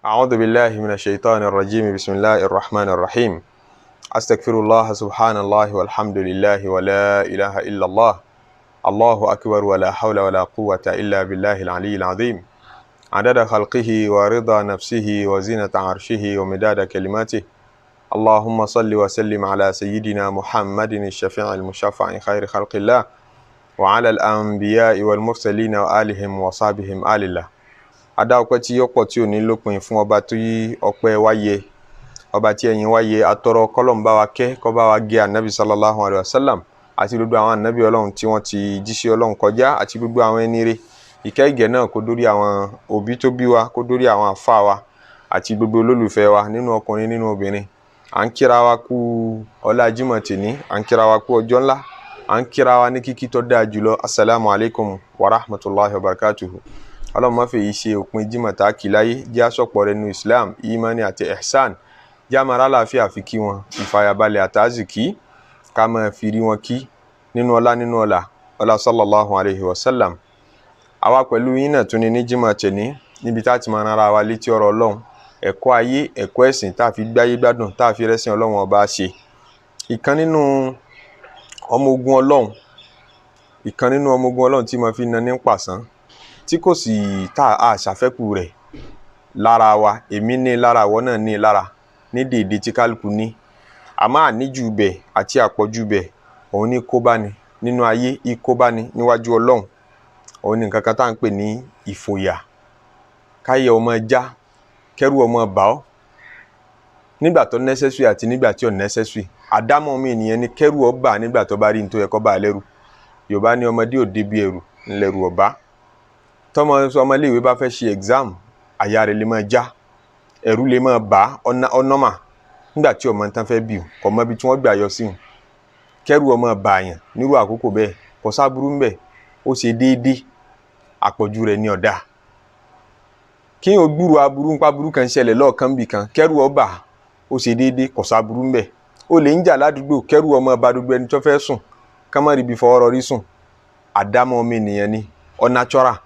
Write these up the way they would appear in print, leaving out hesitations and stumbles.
أعوذ بالله من الشيطان الرجيم بسم الله الرحمن الرحيم أستغفر الله سبحان الله والحمد لله ولا إله إلا الله الله أكبر ولا حول ولا قوة إلا بالله العلي العظيم عدد خلقه ورضا نفسه وزينة عرشه ومداد كلماته اللهم صل وسلم على سيدنا محمد الشفيع المشفع خير خلق الله وعلى الأنبياء والمرسلين وآلهم وصحبهم آل الله. Adá ọpẹ́ tí yóò pọ̀ tí ò ní lópin fún ọba tó yí ọpẹ́ wáyé, ọba tí ẹ̀yìn wáyé, atọrọ kọ́lọ́n bá wa kẹ́ kó bá wa gé ànábì sallallahu alayhi wa sallam àti gbogbo àwọn ànábì ọlọ́run tí wọ́n ti jíṣẹ́ ọlọ́run kọjá àti gbogbo àwọn ẹni rere. Ìkẹ́ ìgẹ̀ náà kó dórí àwọn òbí tó bí wa, kó dórí àwọn àfáà wa àti gbogbo olólùfẹ́ wa nínú ọkùnrin nínú obìnrin. À ń kíra wa kú ọlá Jímọ̀ tèní, à ń kíra wa kú ọjọ́ ńlá, à ń kíra wa ní kíkí tó dáa jùlọ. Assalamu alaikum wa rahmatullahi wa barakatuhu. Ọlọ́run má fẹ́ yìí ṣe òpin Jímọ̀ tá kí láyé, jẹ́ àsọpọ̀ rẹ̀ nínú Islam, imani àti ihsan, jẹ́ àmàrà àlàáfíà fi kí wọn, ìfàyàbalẹ̀ àtàzìkí ká máa fi rí wọn kí nínú ọlá ọlá sallallahu alayhi wa sallam. Àwa pẹ̀lú yín náà tún ní Jímọ̀ tẹ̀ní níbi tá ti máa rárá wa létí ọ̀rọ̀ Ọlọ́run, ẹ̀kọ́ ayé, ẹ̀kọ́ ẹ̀sìn tá fi gbáyé gbádùn, tá fi rẹ́sìn Ọlọ́run ọba ṣe. Ìkan nínú ọmọ ogun Ọlọ́run tí mo fi na ní pàṣán tí kò sì tá a ṣàfẹ́kù rẹ̀ lára wa, èmi ní lára, àwọn náà ní lára, ní dèédé tí kálukú ní. Àmọ́ àníjù bẹ̀ àti àpọ̀jù bẹ̀ òun ní kó bá ní nínú ayé, ikó bá ní níwájú Ọlọ́run. Òun ní nǹkan kan tá à ń pè ní ìfòyà. Káyẹ̀ ọmọ já, kẹ́rù ọmọ bà ọ́ nígbà tó necessary àti nígbà tí ò necessary. Àdámọ̀ mi ènìyàn ní kẹ́rù ọ bà nígbà tó bá rí ní tó yẹ kó bà lẹ́rù. Yorùbá ní ọmọdé ò débi ẹrù ńlẹ́rù ọ̀bá. Ọmọ iléèwé bá fẹ́ ṣe exam, àyà rẹ̀ lè máa já, ẹ̀rù lè máa bà ọ́nọ́mà nígbà tí ọmọ tán fẹ́ bì kò mọ ibi tí wọ́n gbà yọ sí wọn. Kẹ́rù ọmọ bà àyàn nírú àkókò bẹ́ẹ̀ kò sáburú ńbẹ̀, ó ṣe déédéé, àpọ̀jù rẹ̀ ní ọ̀dà. Kí o gbúrò aburú ń pa burú kan ṣẹlẹ̀ lọ́ọ̀kan bì kan, kẹ́rù ọ bà, ó ṣe déédéé, kò sáburú ńbẹ̀. Ó lè ń jà ládùúgbò, kẹ́rù ọmọ bà gbogbo ẹni tó fẹ́ sùn ká má rí ibi fọwọ́ rọrí sùn. Àdámọ̀ ọmọ ènìyàn ni ọ natural.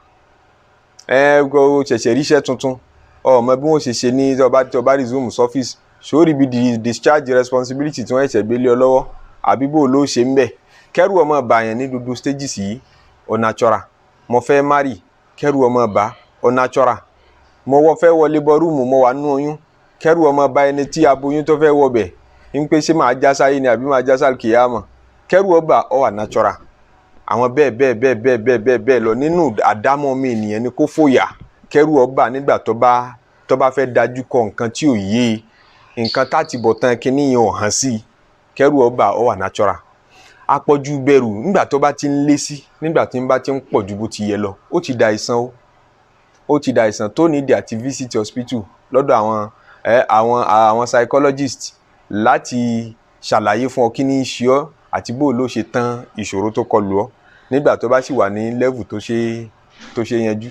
Go ṣẹ̀ṣẹ̀ ríṣẹ́ tuntun, ọmọ bí wọ́n ṣe ní tó bá resume surface, sórí bí discharge responsibility tí wọ́n ṣẹ̀ṣẹ̀ gbé lé ọ lọ́wọ́ àbí bó ló ṣe ń bẹ̀. Kẹ́rù ọmọ bà yẹn ní gbogbo stages yìí ọ natural. Mo fẹ́ marry, kẹ́rù ọmọ bà ọ natural. Mo fẹ́ wọlé bọ́ rúùmù, mo wà nínú oyún, kẹ́rù ọmọ bà ẹni tí aboyún tó fẹ́ wọ bẹ̀ ń pé ṣé máa já sáyé ni àbí máa já sáà kìyàmọ̀. Kẹ́rù ọ bà ọ wà natural. Àwọn bẹ́ẹ̀ lọ nínú àdámọ̀ mi ènìyàn ni kó fòyà, kẹ́rù ọ bà nígbà tó bá fẹ́ dájú kọ nǹkan tí ò yé, nǹkan táti bọ̀ tán kíní yẹn ò hàn sí, kẹ́rù ọ bà ọ wà natural. Àpọ̀jù bẹ̀rù nígbà tó bá ti ń lé sí, nígbà tí ń bá ti ń pọ̀ ju bó ti yẹ lọ, ó ti da àìsàn tó nídìí àti visit hospital lọ́dọ̀ àwọn psychologist láti ṣàlàyé fún ọ kí ní í ṣe ọ́ àti bó ló ṣe tán ìṣòro tó kọlù ọ́ nígbà tó bá sì wà ní level tó ṣe yanjú.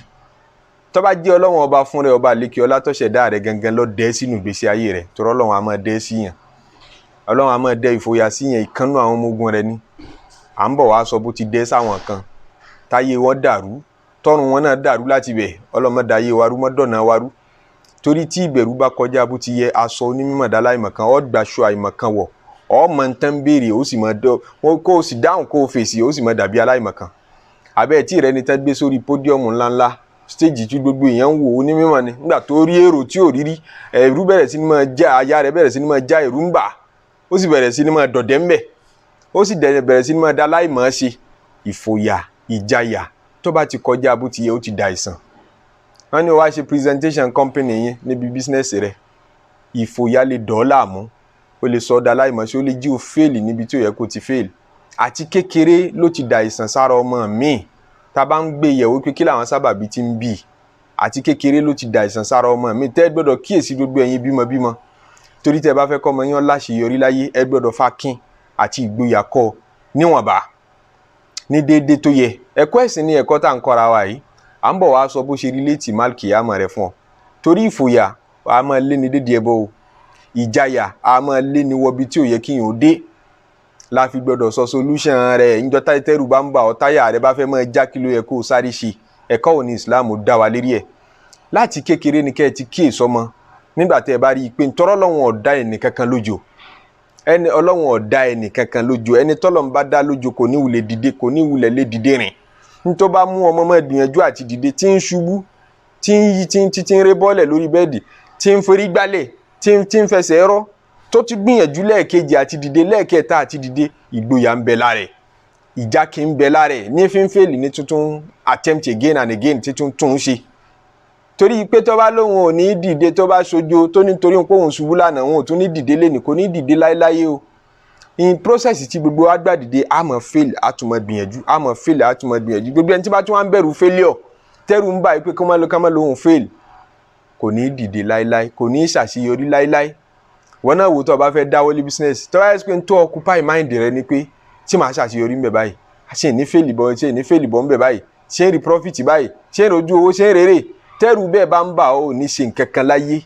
Tó bá jẹ́ Ọlọ́run ọba fún rẹ, ọba àlékè ọlá tó ṣẹ̀dá rẹ gangan ló dẹ́ sínú ìgbésí ayé rẹ, torí Ọlọ́run á máa dẹ́ sí yàn. Ọlọ́run á máa dẹ́ ìfòyà sí yàn. Ìkànnú àwọn ọmọ ogun rẹ ni à ń bọ̀ wá sọ bó ti dẹ́ sáwọn kan táyé wọn dàrú, tọ́run wọn náà dàrú láti bẹ̀. Ọlọ́run má dayé warú, má dọ̀nà warú. Torí tí ìbẹ̀rù bá kọjá bó ti yẹ, aṣọ onímọ̀ dáláìmọ̀kan ọ́ gbàṣọ àìmọ̀kan wọ̀, ọmọ ntán béèrè ó sì mọ kó o sì dáhùn kó o fèsì ó sì mọ dàbí aláìmọ̀kan. Àbẹ́ tí rẹ ni tán gbé sórí pódíọ̀mù ńláńlá, stéèjì tí gbogbo èèyàn ń wò ó ní mímọ̀ ni, nígbà tó rí èrò tí ò rírí, ẹ̀rù bẹ̀rẹ̀ sí ní máa já, aya rẹ̀ bẹ̀rẹ̀ sí ní máa já, ẹ̀rù ń bà, ó sì bẹ̀rẹ̀ sí ní máa dọ̀dẹ̀ ń bẹ̀, ó sì bẹ̀rẹ̀ sí ní máa dá láìmọ̀ ṣe. Ìfòyà, ìjayà tó bá ti kọjá bó ti yẹ, ó ti da àìsàn. Wọ́n ní o wá ṣe presentation company yẹn níbi business rẹ̀, ìfòyà lè dọ̀ ọ́ láàmú, ó lè sọ ọ́dà láìmọ̀ sí, ó lè jí o fail níbi tí ó yẹ kó ti fail. Àti kékeré ló ti da àìsàn sára ọmọ mi. Tá bá ń gbé yẹ̀wò pé kí làwọn sábàbí ti ń bì, àti kékeré ló ti da àìsàn sára ọmọ mi. Tẹ́ gbọ́dọ̀ kíyèsí gbogbo ẹ̀yin bímọ, torí tẹ́ bá fẹ́ kọ́ ọmọ yín láṣeyọrí láyé, ẹ gbọ́dọ̀ fákín àti ìgboyà kọ́ níwọ̀nba ní déédéé tó yẹ. Ẹ̀kọ́ ẹ̀sìn ni ẹ̀kọ́ tá à ń kọ́ra wa yìí. À ń bọ̀ wá sọ bó ṣe rí létí málkìyámà rẹ̀ fún ọ. Torí ìfòyà a máa lé ní dédé ẹbọ o, ìjayà a máa lé ní wọbi tí ò yẹ kí yín ó dé. La fi gbọ́dọ̀ sọ solution rẹ̀. Ńjọ́ tẹ́rù bá ń bà ọ́, táyà rẹ̀ bá fẹ́ máa já, kí ló yẹ kó o sáré ṣe. Ẹ̀kọ́ wo ni Islam dá wa lérí ẹ̀? láti kékeré ni kẹ́ ẹ ti kíyèsí ọmọ nígbà tẹ́ ẹ bá rí i pé ntọ́rọ́ Ọlọ́run ọ̀dá ẹnì kankan lójó ẹni Ọlọ́run ọ̀dá ẹnì kankan lójó ẹni tọ́lọ́run bá dá lójó kò ní wulẹ̀ dìde kò ní wulẹ̀ lé dìde rìn ntọ́ bá mú ọmọ máa gbìyànjú àti dìde tí ń ṣubú tí ń yí tí ń ré bọ́ọ̀lẹ̀ lórí bẹ́ẹ̀dì tí ń forí gbálẹ̀ tí ń fẹsẹ̀ rọ́ tó ti gbìyànjú lẹ́ẹ̀kejì àti dìde lẹ́ẹ̀kẹta àti dìde ìgboyà ń bẹ lára ẹ̀ ìjà kì ń bẹ lára ẹ̀ ní fínfèlì ní tuntun attempt again and again títún tún ṣe torí pé tó bá lóun ò ní dìde tó bá sojo tó nítorí pé òun ṣubú lánàá òun ò tún ní dìde lẹ́nìí kò ní dìde láéláé o in process tí gbogbo wa gbà dìde a máa fail a tún máa gbìyànjú a máa fail a tún máa gbìyànjú gbogbo ẹni tí bá tún wá ń bẹ̀rù failure tẹ́rù ń bá yìí pé kí wọ́n má lóun fail kò ní dìde láéláé kò ní ṣàṣeyọrí láéláé wọn náà wò tó o bá fẹ́ dáwọ́lé business tó bá yẹ pé tó occupy mind rẹ ni pé tí màá ṣàṣeyọrí ń bẹ báyìí ṣe ní fail bọ́ ṣe ní fail bọ́ ń bẹ báyìí ṣe ń rí profit báyìí ṣe ń rojú owó ṣe ń rèrè tẹ́rù bẹ́ẹ̀ bá ń bà ọ́ ní ṣe nǹkan kan láyé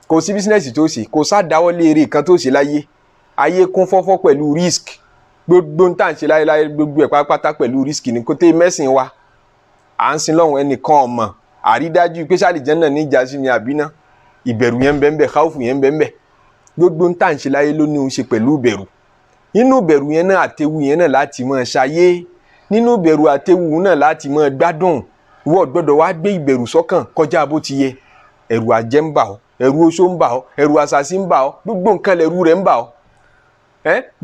kò sí business tó ṣe kò sá dáwọ́lé eré kan tó ṣe láyé ayé kún fọ́fọ́ pẹ̀lú risk gbogbo ń tà ń ṣe láyé gbogbo ẹ̀ pátápátá pẹ̀lú risk ní kó tẹ́ mẹ́sìn wa à ń sin lọ́hùn ẹnìkan ọmọ àrídájú pé sálì jẹ́ náà ní ìjà sí ni àbínà ìbẹ̀rù yẹn ń bẹ ń bẹ káwùfù yẹn ń bẹ ń bẹ gbogbo ń tà ń ṣe láyé ló ní ń ṣe pẹ̀lú ìbẹ̀rù nínú ìbẹ̀rù yẹn náà àtẹ̀wù yẹn náà láti máa ṣayé nínú ìbẹ̀rù àtẹ̀wù náà láti máa gbádùn ìwọ gbọ́dọ̀ wá gbé ìbẹ̀rù sọ́kàn kọjá bó ti yẹ ẹ̀rù àjẹ́ ń bà ọ́ ẹ̀rù oṣó ń bà ọ́ ẹ̀rù àṣàṣì ń bà ọ́ gbogbo nǹkan lẹ̀rù rẹ̀ ń bà ọ́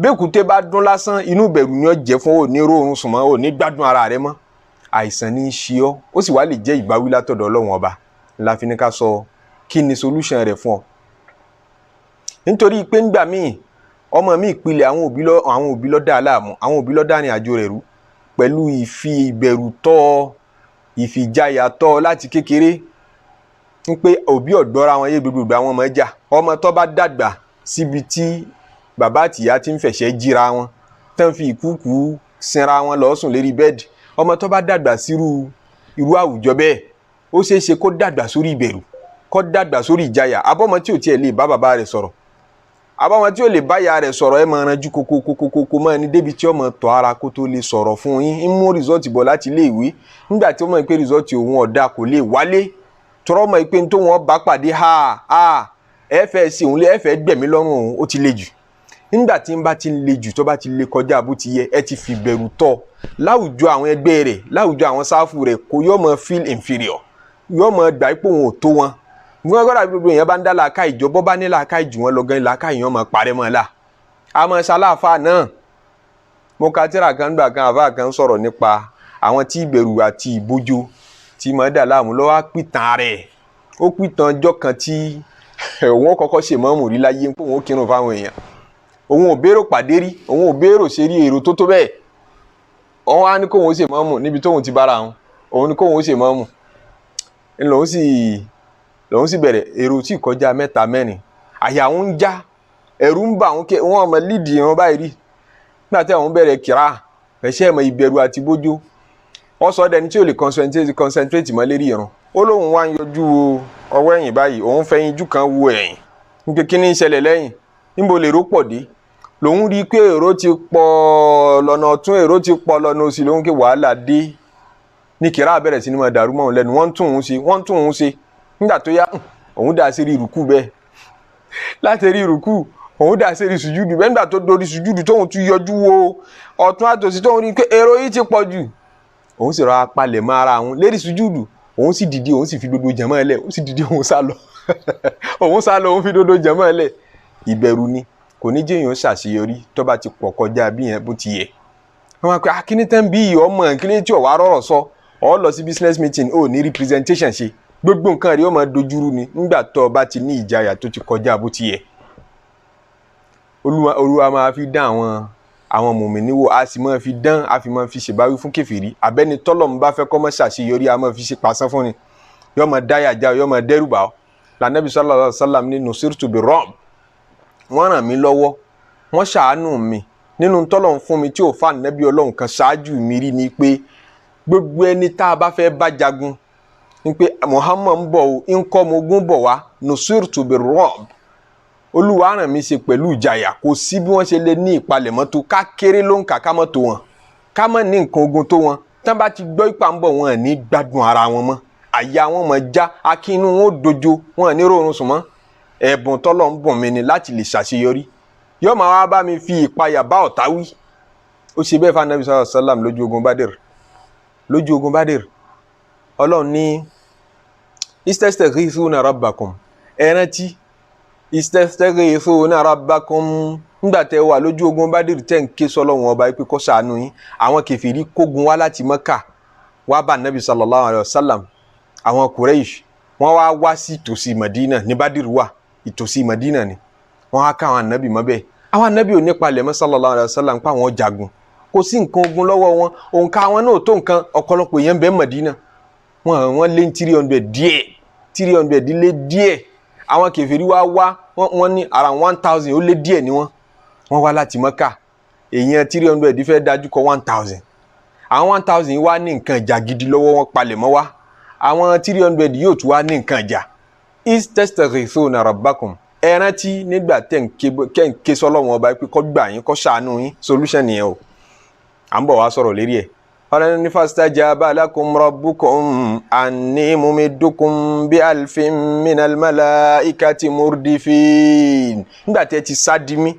bẹ́ẹ̀kúté bá dún lásán inú ìbẹ̀rù ni ó jẹ́ fún òní rórun sùnmọ́ òní gbádùn ara rẹ mọ́ àìsàn ní í ṣe ọ́ ó sì wá lè jẹ́ ìbáwí látọ̀dọ̀ Ọlọ́run ọba la fi ní ká sọ kí ni solution rẹ̀ fún ọ nítorí pé ńgbà míì ọmọ mi ìpìlẹ̀ àwọn òbí ló dá láàmú àwọn òbí ló dá ní àjò rẹ̀ rú pẹ̀lú ìfi ìbẹ̀rù tọ́ ìfìjayà tọ́ láti kékeré ń pé òbí ọ̀gbọ́ra wọn yé gbogbo àwọn ọmọ ẹja ọmọ tó bá dàgbà síbi tí bàbá àtìyá ti ń fẹ̀ṣẹ̀ jíra wọn tán fi ìkúùkù sinra wọn lọ sùn lérí bẹ́ẹ̀dì ọmọ tó bá dàgbà sírú irú àwùjọ bẹ́ẹ̀ ó ṣeé ṣe kó dàgbà sórí ìbẹ̀rù kó dàgbà sórí ìjayà abọ́mọ tí ò tiẹ̀ lè bá bàbá rẹ̀ sọ̀rọ̀ abọ́mọ tí ò lè bá ìyá rẹ̀ sọ̀rọ̀ ẹ̀ máa ranjú kókókókókó máa ní débi tí ọmọ tọ́ ara kó tó lè sọ̀rọ̀ fún yín ń mú rìsọ́ọ̀tì bọ̀ láti ilé ìwé nígbà tí ó mọ̀ pé rìsọ́ọ̀tì òun ọ̀dà kò lè wálé tọrọ mọ̀ pé tó wọn bá pàdé ẹ fẹ́ sí òun lé ẹ fẹ́ gbẹ̀mí lọ́rùn òun ó ti le jù nígbà tí ń bá ti le jù tó bá ti le kọjá bó ti yẹ ẹ ti fi bẹ̀rù tọ́ láwùjọ àwọn ẹgbẹ́ rẹ̀ láwùjọ àwọn sáfù rẹ̀ kò yọ mọ feel inferior yọ mọ gbà pé òun ò tó wọn wọn gbọ́dọ̀ gbogbo èèyàn bá ń dá làákà ìjọbọ bá ní làákà ìjù wọn lọgán làákà èèyàn mọ parẹ́ mọ́ la àmọ́ ṣaláfà náà mo ka tírà kan gbà kan àfà kan sọ̀rọ̀ nípa àwọn tí ìbẹ̀rù àti ìbójó tí mọ dà láàmú lọ wá pìtàn rẹ̀ ó pìtàn ọjọ́ kan tí òun kọ́kọ́ ṣe mọ́mù rí láyé pé òun ó kírun fáwọn èèyàn òun ò bérò pàdé rí òun ò bérò ṣe rí èrò tó bẹ́ẹ̀ òun á ní kóun ó ṣe mọ́mù níbi tóun ti bára òun ní kóun ó ṣe mọ́mù lòun sì bẹ̀rẹ̀ èrò tí kọjá 3 4 àyà òun ń já ẹ̀rù ń bà òun wọn ọmọ lídìí wọn báyìí rí nígbà tí àwọn bẹ̀rẹ̀ kíra ẹ̀ṣẹ́ ìmọ̀ ìbẹ̀rù àti bójú wọ́n sọ dẹni tí ò lè concentrate mọ́ lérí ìrun ó lóun wá ń yọjú ọwọ́ ẹ̀yìn báyìí òun fẹ̀yìn jú kan wo ẹ̀yìn nígbà kí ní ìṣẹ̀lẹ̀ lẹ́yìn níbo lèrò pọ̀ dé lòun rí i pé èrò ti pọ̀ lọ́nà ọ̀tún èrò ti pọ̀ lọ́nà òsì lòun ké wàhálà dé ní kíra bẹ̀rẹ̀ sí ni máa dàrú mọ́ òun lẹ́nu wọ́n tún òun ṣe nígbà tó yá òun dà sí rí ìrùkù bẹ́ẹ̀ láti rí ìrùkù òun dà sí rí sùjúdù bẹ́ẹ̀ nígbà tó dorí sùjúdù tóun tún yọjú wo ọ̀tún àtòsí tóun rí i pé èrò yìí ti pọ̀ jù òun sì rọra palẹ̀ mọ́ ara òun lérí sùjúdù òun sì dìde òun sì fi gbogbo jẹ̀mọ́ ẹlẹ̀ òun sì dìde òun sá lọ òun fi gbogbo jẹ̀mọ́ ẹlẹ̀ ìbẹ̀rù ni kò ní jẹ́ èèyàn ṣàṣeyọrí tó bá ti pọ̀ kọjá bí yẹn bó ti yẹ wọ́n máa pe akíní tán bí ìyọ́ ọmọ ìkíní tí ò wá rọ̀rọ̀ sọ ọ lọ sí business meeting ó ní representation ṣe gbogbo nǹkan rí ó máa dojúrú ni nígbà tó o bá ti ní ìjayà tó ti kọjá bó ti yẹ olúwa máa fi dán àwọn mùmínì wò a sì máa fi dán a fi máa fi ṣèbáwí fún kèfèrí abẹ́ni tọ́lọ́run bá fẹ́ kó má ṣàṣeyọrí a máa fi ṣe pàṣán fún ni yóò máa dáyà já yóò máa dẹ́rù bà ọ́ lànàbí sallallahu alaihi wasallam ní nusirtu bi ru'b wọ́n ràn mí lọ́wọ́ wọ́n ṣàánú mi nínú tọ́lọ́run fún mi tí ò fà nẹ́bí ọlọ́run kan ṣáájú mi rí ni pé gbogbo ẹni tá a bá fẹ́ bá jagun ni pé Muhammad ń bọ̀ ń kọ́ ọmọ ogun bọ̀ wá nusirtu bi ru'b olúwa ràn mí ṣe pẹ̀lú ìjayà kò sí bí wọ́n ṣe lè ní ìpalẹ̀mọ́ tó ká kéré ló ń kà ká mọ́ tó wọn ká mọ́ ní nǹkan ogun tó wọn tán bá ti gbọ́ ipa ń bọ̀ wọn ní gbádùn ara wọn mọ́ àyà wọn mọ̀ já akínú wọn dojo wọn ní rọrùn sùn mọ́ ẹ̀bùn tọ́lọ̀ ń bùn mi ni láti lè ṣàṣeyọrí yóò máa wá bá mi fi ìpayà bá ọ̀tá wí ó ṣe bẹ́ẹ̀ fún anabi sallallahu alaihi wasallam lójú ogun Badr ọlọ́run ní istastaghithuna rabbakum ẹ rántí istastaghithuna rabbakum nígbà tẹ́ wà lójú ogun Badr tẹ́ ń ké sọ́lọ́run ọba pé kó ṣàánú yín àwọn kèfèrí kógun wá láti Mẹ́kà wá bá anabi sallallahu alaihi wasallam àwọn Quraysh wọ́n wá sí ìtòsí Madina ní Badr wà ìtòsí Madina ni wọ́n á ká àwọn anabi mọ́ bẹ́ẹ̀ àwọn anabi ò ní palẹ̀ mọ́ sallallahu alaihi wasallam pa àwọn jagun kò sí nǹkan ogun lọ́wọ́ wọn òǹkà àwọn náà tó nǹkan ọ̀pọ̀lọpọ̀ èèyàn bẹ́ẹ̀ Madina wọ́n lé 300 díẹ̀ 300 lé díẹ̀ àwọn kèfèrí wọ́n ní ara 1000 ó lé díẹ̀ ni wọ́n wá láti Mẹ́kà èèyàn 300 fẹ́ dájú kọ 1000 àwọn 1000 wá ní nǹkan ìjà gidi lọ́wọ́ wọn palẹ̀ mọ́ wá àwọn 300 yóò tún wá ní nǹkan ìjà istastaghithuna rabbakum ẹ rántí nígbà tẹ́ ń ké sọ́lọ́run ọba pé kó gbà yín kó ṣàánú yín solution nìyẹn o à ń bọ̀ wá sọ̀rọ̀ lérí ẹ̀ ọlọ́run ní fastajaba lakum rabbukum anni mumiddukum bi alfin minal malaikati murdifin nígbà tẹ́ ti sádi mí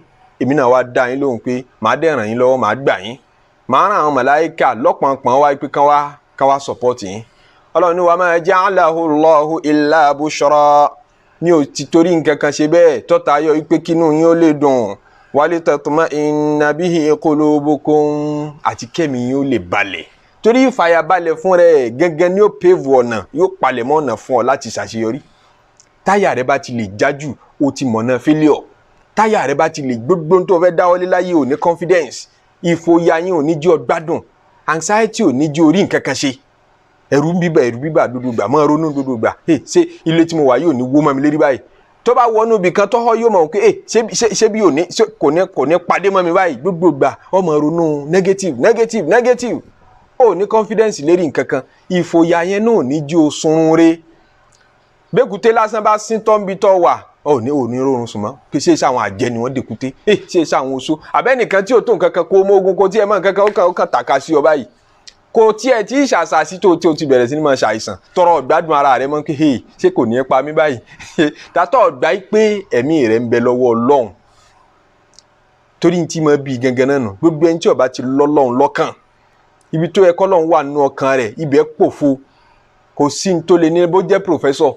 èmi náà wá dá yín lóhùn pé màá dẹ̀ ràn yín lọ́wọ́ màá gbà yín màá ràn àwọn màláíkà lọ́pọ̀npọ̀n wá pé kán wá support yín ọlọ́run ní wa ma ja'alahu Allahu illa bushra ní o ti torí nǹkan kan ṣe bẹ́ẹ̀ tọ́ta ayọ̀ pé kínú yín ó lè dùn walitatma'inna bihi qulubukum àti kẹ́mi yín ó lè balẹ̀ torí ìfàyàbalẹ̀ fún rẹ̀ gẹ́gẹ́ ni ó pave ọ̀nà yóò palẹ̀ mọ́ ọ̀nà fún ọ láti ṣàṣeyọrí táyà rẹ bá ti lè jájù o ti mọ̀nà failure táyà rẹ bá ti lè gbogbo tó fẹ́ dáwọ́lé láyé ò ní confidence ìfòyà yín ò ní jẹ́ ọ gbádùn anxiety ò ní jẹ́ orí nǹkan kan ṣe ẹ̀rù bíbà dúdú gbà mọ́ ronú dúdú gbà ṣé ilé tí mo wà yóò ní wó mọ́ mi lérí báyìí tó bá wọnú ibì kan tọ́họ́ yóò mọ̀ pé ṣé bí kò ní padé mọ́ mi báyìí gbogbo gbà ọmọ ronú negative ó ní confidence lérí nǹkan kan ìfòyà yẹn náà ní jí o sunrun re bẹ́kùté lásán bá sín tọ́ ń bi tọ́ wà ó ní rọrùn sùn mọ́ kí ṣe àwọn àjẹ́ ni wọ́n dèkúté ṣe àwọn oṣó àbẹ́nìkan tí ò tó nǹkan kan kó mọ́ ogun kó tí ẹ mọ́ nǹkan kan ó kàn tàka sí ọ báyìí kò tiẹ̀ tí ìṣàṣàṣì tó ti bẹ̀rẹ̀ sí ní máa ṣàìsàn tọrọ ọ̀gbádùn ara rẹ mọ́ pé ṣé kò ní pa mí báyìí tàtọ̀ ọ̀gbá pé ẹ̀mí rẹ̀ ń bẹ lọ́wọ́ Ọlọ́run torí ní tí mo bí gangan náà nù gbogbo ẹni tí ó bá ti lọ́lọ́run lọ́kàn ibi tó yẹ kọ́lọ́run wà nínú ọkàn rẹ̀ ibẹ̀ pòfo kò sí ní tó lè ní bó jẹ́ pòfẹ́sọ̀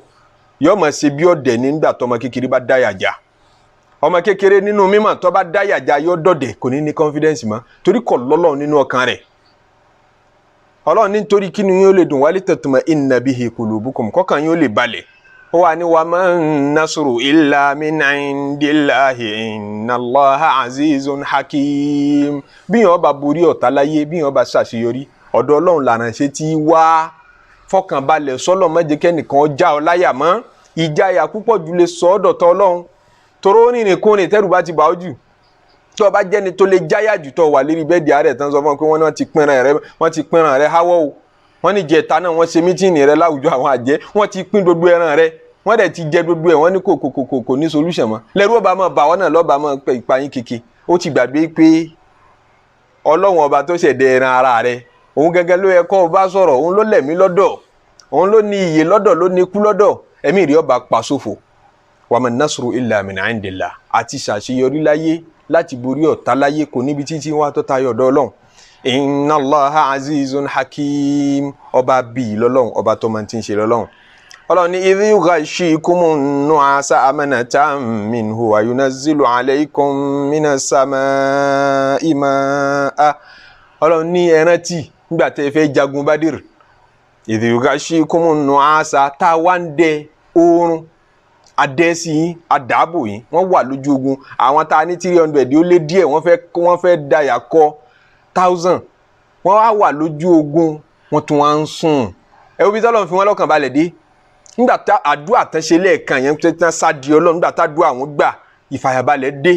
yóò máa ṣe bí ọ̀dẹ̀ nígbà tọmọ kékeré bá dáyà já ọmọ kékeré nínú mímọ̀ tó bá dáyà já yóò dọ̀dẹ̀ kò ní confidence mọ́ torí kò lọ́lọ́run nínú ọkàn rẹ̀ Ọlọ́run nítorí kí ni yín ó lè dùn walitatma'inna bihi qulubukum kọ́kàn yín ó lè balẹ̀ ó wà ní wa man nasru illa min indillahi innallaha azizun hakim bí yàn bá borí ọ̀tá láyé bí yàn bá ṣàṣeyọrí ọ̀dọ̀ Ọlọ́run lànà ṣe ti wá fọkàn balẹ̀ sọ́lọ̀ má jẹ́ kẹ́nìkan já ọ láyà mọ́ ìjáyà púpọ̀ jù lè sọ ọ́ dọ̀tọ̀ Ọlọ́run toró rìnrìn kúnrin tẹ́rù bá ti bà ọ́ jù tí o bá jẹ́ni tó lè jáyà jù tó wà lérí bẹ́ẹ̀dì ààrẹ tán sọ fún ọ pé wọ́n ti pínran rẹ háwọ́ o wọ́n ní jẹta náà wọ́n ṣe mítìnì rẹ láwùjọ àwọn àjẹ́ wọ́n ti pín gbogbo ẹran rẹ wọ́n dẹ̀ ti jẹ gbogbo ẹ̀ wọ́n ní kò ní solution mọ́ lẹ́rú ọba máa bà wọ́n náà lọ́ba máa pẹ́ ìpayín kéke ó ti gbàgbé pé Ọlọ́run ọba tó ṣẹ̀dẹ̀ ẹran ara rẹ òun gẹ́gẹ́ ló yẹ kó o bá sọ̀rọ̀ òun ló lẹ̀mí lọ́dọ̀ òun ló ní iyè lọ́dọ̀ ló ní ikú lọ́dọ̀ ẹ̀mí rí ọba pa sófo wa man nasru illa min indillah àti ṣàṣeyọrí láyé láti borí ọ̀tá láyé kò níbi títí wá tó tayọ ọ̀dọ̀ Ọlọ́run inna Allaha azizun hakim ọba bíi lọ́lọ́run ọba tó máa ti ń ṣe lọ́lọ́run Ọlọ́run ní idh yughashikumun nu'asa amanatan minhu wa yunazzilu alaykum minas samaa'i ma'a Ọlọ́run ní ẹ rántí nígbà tẹ́ fẹ́ jagun Badr idh yughashikumun nu'asa tá wá ń dẹ oorun adẹ́sí yín adáàbò yín wọ́n wà lójú ogun àwọn tá a ní 300 ó lé díẹ̀ wọ́n fẹ́ dayà kọ 1000 wọ́n wà lójú ogun wọ́n tún wá ń sùn ẹ̀wọ́n bí tọ́lọ́ fi wọ́n lọ́kàn balẹ̀ dé nígbà tá àdúrà tán ṣe lẹ́ẹ̀kan yẹn tó tán sáàdì Ọlọ́run nígbà tá àdúrà wọn gbà ìfàyàbalẹ̀ dé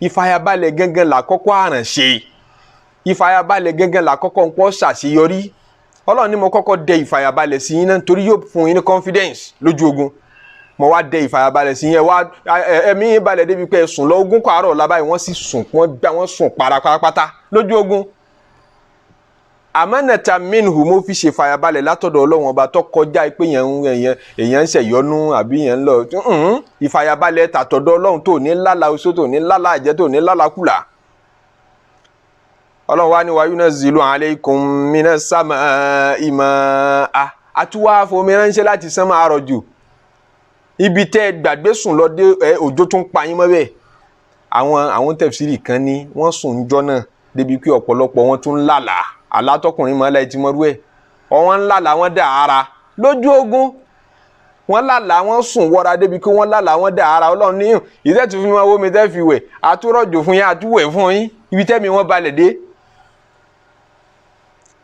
ìfàyàbalẹ̀ gángan làkọ́kọ́ àrànṣe ìfàyàbalẹ̀ gángan làkọ́kọ́ ń pọ́ ṣàṣeyọrí Ọlọ́run ní mo kọ́kọ́ dẹ ìfàyàbalẹ̀ sí yín náà torí yóò fún yín ní confidence lójú ogun mo wá dẹ ìfàyàbalẹ̀ sí yẹn wá ẹ̀mí balẹ̀ débi pé sùn lọ ogun kọ àárọ̀ lábáyé wọ́n sì sùn wọ́n sùn parapata lójú ogun amanata minhu mo fi ṣe fàyàbalẹ̀ látọ̀dọ̀ Ọlọ́run ọba tó kọjá pé èèyàn ń ṣẹ̀yọnú àbí èèyàn ń lọ ìfàyàbalẹ̀ tàtọ̀dọ̀ Ọlọ́run tó ní lálà oṣó tó ní lálà àjẹ́ tó ní lálà kùlà. Ọlọ́run wá ní wa yunazzilu alaykum minas samaa'i ma'a àtúwá fomi ránṣẹ́ láti sánmà àrọ̀jù ibi tẹ́ gbàgbé sùn lọ dé òjò tún pa yín mọ́ bẹ́ẹ̀. Àwọn tẹ̀fsírì kan ní wọ́n sùn ń jọ́ náà débi pé ọ̀pọ̀lọpọ̀ wọn tún lálàá alátọkùnrin mọ́ láì tí mọ́ rú ẹ̀ wọ́n ń lálàá wọ́n dà ara lójú ogun wọ́n lálàá wọ́n sùn wọ́ra débi pé wọ́n lálàá wọ́n dà ara. Ọlọ́run ní ìtẹ́tù fún mi wọ́n mi tẹ́ fi wẹ̀ àtúrọ̀jò fún yín àtúwẹ̀ fún yín ibi tẹ́mi wọ́n balẹ̀ dé.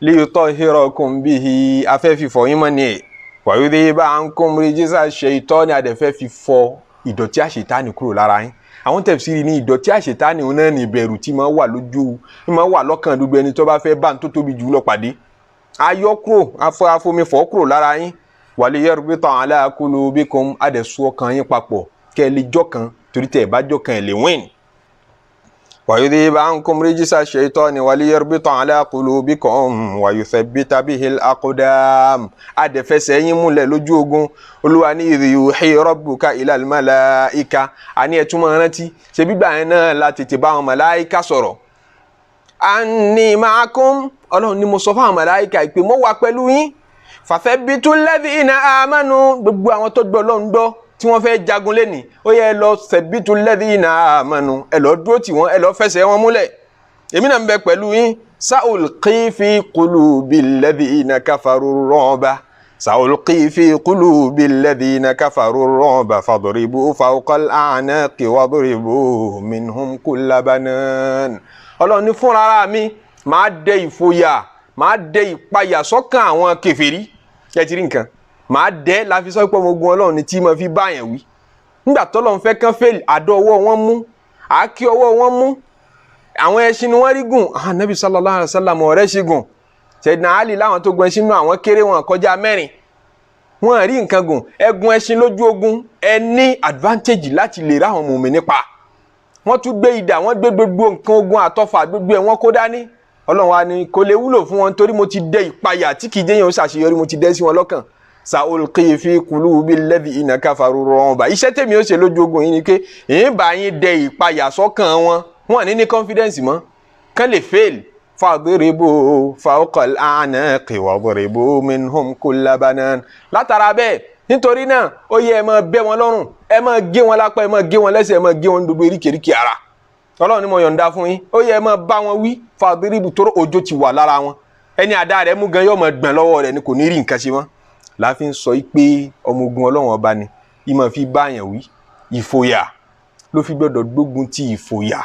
liyutahhirakum bihi afẹ́ fífọ̀ yín mọ́ ni ẹ̀ wa yudhiba ankum rijza shaytani àdẹ̀fẹ́ fífọ̀ ìdọ̀tí àṣetánì kúrò lára yín. Àwọn tẹ̀fsírì ní ìdọ̀tí àṣetánì náà ní ìbẹ̀rù tí máa wà lójú máa wà lọ́kàn gbogbo ẹni tó bá fẹ́ bá ń tó tóbi jù lọ pàdé. Ayọ́kúrò afọmifọ̀ kúrò lára yín waliyarbita ala qulubikum àdẹ̀sù ọkàn yín papọ̀ kẹ́ ẹ lè jọ́kan torí tẹ̀ bá jọ́kan ẹ̀ lè win. wa yudhiba ankum rijza shaytani waliyarbita ala qulubikum wa yuthabbita bihil aqdam àdẹ̀fẹsẹ̀ yín múlẹ̀ lójú ogun. Olúwa ní idh yuhi rabbuka ilal malaika àní ẹ̀túnmọ̀ rántí ṣe gbígbà yẹn náà la tètè bá àwọn màláíkà sọ̀rọ̀. Anni ma'akum Ọlọ́run ni mo sọ fún àwọn màláíkà ìpè mo wà pẹ̀lú yín fathabbitul ladhina amanu gbogbo àwọn tó gbọ́ Ọlọ́run gbọ́ tí wọ́n fẹ́ jagun lẹ́nìí ó yẹ ẹ lọ thabbitul ladhina amanu ẹ lọ dúró tì wọ́n ẹ lọ fẹsẹ̀ wọn múlẹ̀ èmi náà ń bẹ pẹ̀lú yín sa'ulqi fi qulubil ladhina kafaru ru'ba sa'ulqi fi qulubil ladhina kafaru ru'ba fadribu fawqal a'naqi wadribu minhum kulla banan. Ọlọ́run ní fúnra mi máa dẹ ìfòyà máa dẹ ìpayà sọ́kàn àwọn kèfèrí ẹ ti rí nǹkan máa dẹ láfi sọ pé ọmọ ogun Ọlọ́run ni tí mo fi báyàn wí nígbà tọ́lọ́run fẹ́ kán fẹ́ẹ̀lì àdó ọwọ́ wọn mú àáké ọwọ́ wọn mú àwọn ẹṣin ni wọ́n rí gùn Ànábì sallallahu alaihi wasallam ọ̀rẹ́ ṣe gùn Sayyidina Ali láwọn tó gun ẹṣin náà àwọn kéré wọn kọjá 4 wọn rí nǹkan gùn ẹgùn ẹṣin lójú ogun ẹ ní advantage láti lè ráwọn mùmí nípa wọ́n tún gbé idà wọ́n gbé gbogbo nǹkan ogun àtọ́fà gbogbo ẹ̀ wọ́n kó dání. Ọlọ́run wa ni kò lè wúlò fún wọn torí mo ti dẹ ìpayà tí kìí jẹ́yàn ó ṣàṣeyọrí mo ti dẹ́ sí wọn lọ́kàn. Sa'ulqi fi qulubil ladhina kafaru ru'ba iṣẹ́ tèmi ó ṣe lójú ogun yìí ni pé èyí bá yín dẹ ìpayà sọ́kàn wọn ní confidence mọ́ kán lè fail. Fadribu fawqal a'naqi wadribu minhum kulla banan látara bẹ́ẹ̀ nítorí náà ó yẹ ẹ máa bẹ́ wọn lọ́rùn ẹ máa gé wọn lápá ẹ máa gé wọn lẹ́sẹ̀ ẹ máa gé wọn gbogbo eríkèéríkèé ara. Ọlọ́run ni mo yọ̀ǹda fún yín ó yẹ ẹ máa bá wọn wí fadribu tó òjò ti wà lára wọn ẹni àdá rẹ̀ mú gan yóò máa gbọ̀n lọ́wọ́ rẹ̀ ni kò ní rí nǹkan ṣe mọ́. Láfi ń sọ pé ọmọ ogun Ọlọ́run ọba ni ìmọ̀ fi báyàn wí ìfòyà ló fi gbọ́dọ̀ gbógun ti ìfòyà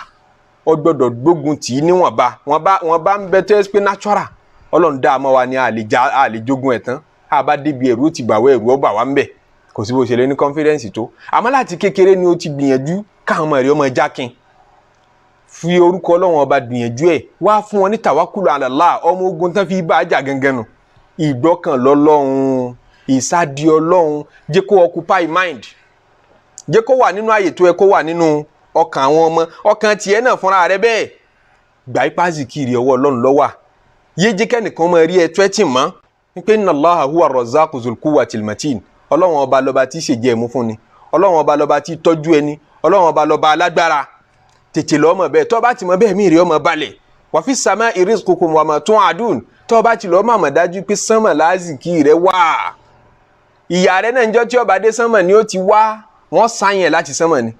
ó gbọ́dọ̀ gbógun tì í níwọ̀nba wọn bá ń bẹ tó ẹ́ pé natural Ọlọ́run dá a mọ́ wa ní àlejògùn ẹ̀ tán àbá débi ẹ̀rù ó ti bàwọ́ ẹ̀rù ó bà wá ń bẹ̀ kò sí bó ṣe lé ní confidence tó àmọ́ láti kékeré ni ó ti gbìyànjú káwọn ọmọ rẹ̀ ọmọ jákin fi orúkọ Ọlọ́run ọba gbìyànjú ẹ̀ wá fún wọn ní tawakkulu ala Allah ọmọ ogun tán fi bá a jà gangan nù ìgbọ́kàn lọ́lọ́run ìsádi Ọlọ́run jẹ́ kó occupy mind jẹ́ kó wà nínú ààyè tó yẹ kó wà nínú ọkàn àwọn ọmọ ọkàn tiẹ̀ náà fúnra rẹ̀ bẹ́ẹ̀ gbà ipá zikiri ọwọ́ Ọlọ́run ló wà yé jẹ́ kẹ́nìkan máa rí ẹ tẹ́tì mọ́ pé inna Allaha huwa ar-razzaqu dhul quwwatil matin Ọlọ́run ọba lọ́ba tí ṣèjẹ́ ẹ̀mú fún ni Ọlọ́run ọba lọ́ba tí tọ́jú ẹni Ọlọ́run ọba lọ́ba alágbára tètè lọ́mọ bẹ́ẹ̀ tó bá ti mọ bẹ́ẹ̀ mí rí ọmọ balẹ̀ wa fis sama'i rizqukum wa ma tu'adun tó bá ti lọ́mọ àmọ̀ dájú pé sánmà lázìkí rẹ̀ wà ìyá rẹ̀ náà njọ́ tí ọba dé sánmà ni ó ti wá wọ́n sáyẹn láti sánmà ni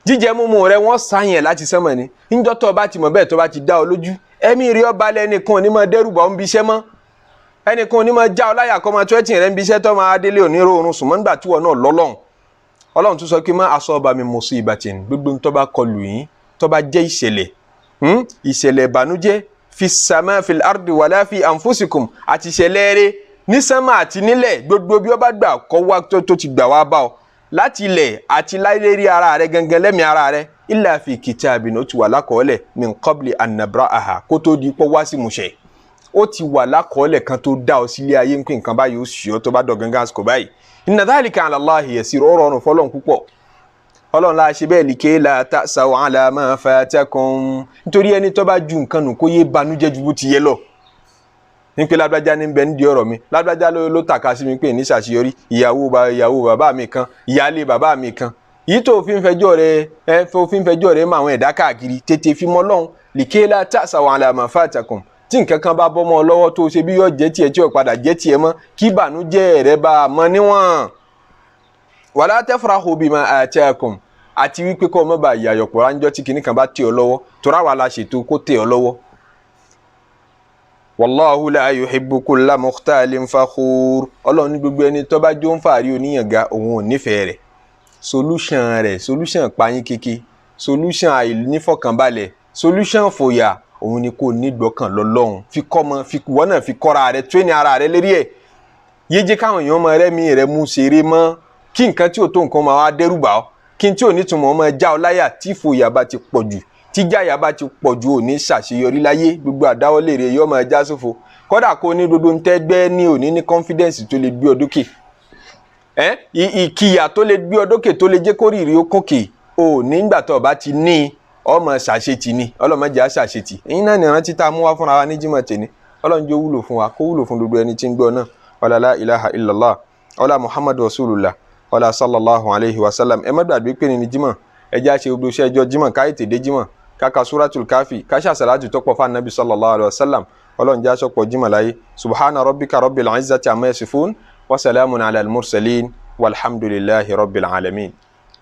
jíjẹ múmu rẹ̀ wọ́n sáyẹn láti sánmà ni njọ́ tó bá ti mọ bẹ́ẹ̀ tó bá ti dá ọ lójú ẹ̀mí rí ọba lẹ́nìkan ní máa dẹ́rù bá ń bí iṣẹ́ mọ́ ẹnìkan ní máa já ọ láyà kọ́ máa tó ẹ̀tì rẹ̀ ń bí iṣẹ́ tó máa délé òní rọrùn sùn mọ́ nígbà tí wọ́n náà lọ́lọ́run Ọlọ́run tún sọ pé má asaba min musibatin gbogbo tó bá kọlù yín tó bá jẹ́ ìṣẹ̀lẹ̀ ìbànújẹ́ fi sama fil ardi wala fi anfusikum àti ìṣẹ̀lẹ̀ rẹ̀ ní sánmà àti nílẹ̀ gbogbo bí ó bá gbà kọ́ wá tó ti gbà wá bá ọ láti ilẹ̀ àti láìlérí ara rẹ̀ gangan lẹ́mí ara rẹ̀ illa fi kitabin ó ti wà lákọọ́lẹ̀ min qabli an nabra'aha kó tó di pọ́ wá sí musẹ̀ ó ti wà lákọọ́lẹ̀ kan tó dá ọ sílé ayé ń pè nǹkan báyìí ó sì ọ tó bá dọ̀ gangan àsìkò báyìí inna dhalika ala Allahi yasir ó rọrùn fọlọ́n púpọ̀ Ọlọ́run la ṣe bẹ́ẹ̀ lìkẹ́ la ta'saw ala ma fatakum nítorí ẹni tó bá ju nǹkan nù kó yé banújẹ́ ju bó ti yẹ lọ ní pé lágbájá ní bẹ nídìí ọ̀rọ̀ mi, lágbájá ló tàka sí mi pé ní ṣàṣeyọrí, ìyàwó bàbá mi kan, ìyáálé bàbá mi kan. Yìí tó fi ń fẹjọ́ rẹ̀ mọ àwọn ẹ̀dá káàkiri, tètè fi mọ́ Ọlọ́run lìkéla ta'saw ala ma fatakum. Tí nǹkan kan bá bọ́ mọ́ ọ lọ́wọ́ tó ṣe bí yóò jẹ́ tiẹ̀ tí ó padà jẹ́ tiẹ̀ mọ́, kí ìbànújẹ́ rẹ̀ bá a mọ níwọ̀n. Wala tafrahu bima atakum, àti wípé kọ́ ọmọ bá yàyọ̀pọ̀ ránjọ́ tí kìnnì kan bá tẹ̀ ọ lọ́wọ́, torá wa la ṣètò kó tẹ̀ ọ lọ́wọ́. Wallahu la yuhibbu kulla mukhtalin fakhur. Ọlọ́run ní gbogbo ẹni tó bá jó ń fàárí oníyànga òun ò nífẹ̀ẹ́ rẹ̀. Solution pààyàn kéke, solution àìnífọ̀kànbalẹ̀, solution fòyà, òun ni kò ní gbọ́kàn lọ́lọ́run. Fi kọ́mọ, wọ́n náà fi kọ́ra rẹ̀, tírénì ara rẹ̀ lérí ẹ̀. Yéjẹ́ káwọn èèyàn máa rẹ́mi rẹ̀ mú ṣeré mọ́, kí nǹkan tí ò tó nǹkan máa wá dẹ́rù bà ọ́, kí n tí ò ní túmọ̀ máa já ọ láyà, tí fòyà bá ti pọ̀ jù, tí jáyà bá ti pọ̀ jù, ò ní ṣàṣeyọrí láyé, gbogbo àdáwọ́lé rẹ̀ yóò máa já sófo. Kódà kó ní gbogbo ń tẹ́gbẹ́ ní òní ní confidence tó lè gbé ọ dókè. Ìkìyà tó lè gbé ọ dókè tó lè jẹ́ kó rìrì ó kókè, ò nígbà tó bá ti ní ọmọ ṣàṣetì ni, ọlọ́mọdé á ṣàṣetì. Ẹ̀yin náà ní ìrántí tá a mú wá fúnra wa ní Jímọ̀ tèmi, Ọlọ́run jẹ́ wúlò fún wa, kó wúlò fún gbogbo ẹni tí ń gbọ́ náà. Wala la ilaha illallah, wala Muhammadu rasulullah, wala sallallahu alayhi wa sallam. Ẹ má gbàgbé pé ní Jímọ̀, ẹ jẹ́ àṣẹ gbogbo iṣẹ́ ẹjọ́ Jímọ̀, ká ètè dé Jímọ̀, ká ka suratul Kafi, ká ṣàṣàlátù tó pọ̀ fún Nabi sallallahu alayhi wa sallam. Ọlọ́run jẹ́ aṣọ́pọ̀ Jímọ̀ láyé. Subhana rabbika rabbil izzati amma yasifun, wa salamun ala al-mursalin, walhamdulillahi rabbil alamin.